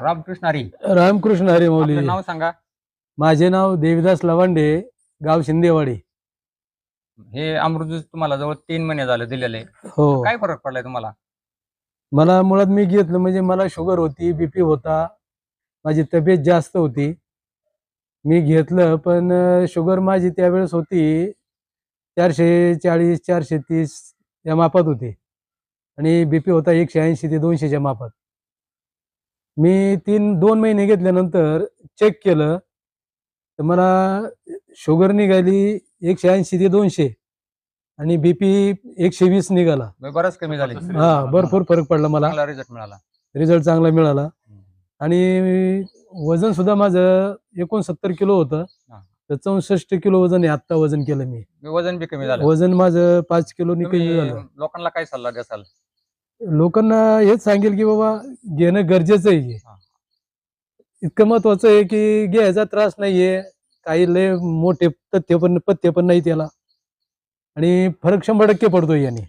रामकृष्ण हरी. रामकृष्ण हरी मौली. आपलं नाव सांगा. माझे नाव देविदास लवांडे, गाव शिंदेवाडी. हे अमृत ज्यूस तुम्हाला जवळ 3 महिने झाले दिलेले. हो. काय फरक पडलाय तुम्हाला? मला मुळात मी घेतलं म्हणजे मला शुगर होती, बीपी होता, माझी तब्येत जास्त होती. मी घेतलं पण शुगर माझी त्यावेळेस होती 440 430 या मापात होती आणि बीपी होता 180 ते 200च्या मापात. मी 2 महिने घेतल्यानंतर चेक केलं तर मला शुगर निघाली 180 ते 200 आणि बीपी 120 निघाला. बरंच कमी झाले. हा, भरपूर फरक पडला मला. चांगला रिझल्ट मिळाला. रिझल्ट चांगला मिळाला आणि वजन सुद्धा माझं 69 किलो होतं. तर 64 किलो वजन आहे. आता वजन केलं मी. वजन बी कमी झालं. वजन माझं 5 किलो कमी तुम्ही झालं. लोकांना काय सल्ला द्याल? लोकांना हेच सांगेल की बाबा घेणं गरजेचं आहे. इतकं महत्वाचं आहे की घ्यायचा त्रास नाहीये, काही लय मोठे पथ्य पण नाही त्याला आणि फरक 100% पडतो याने.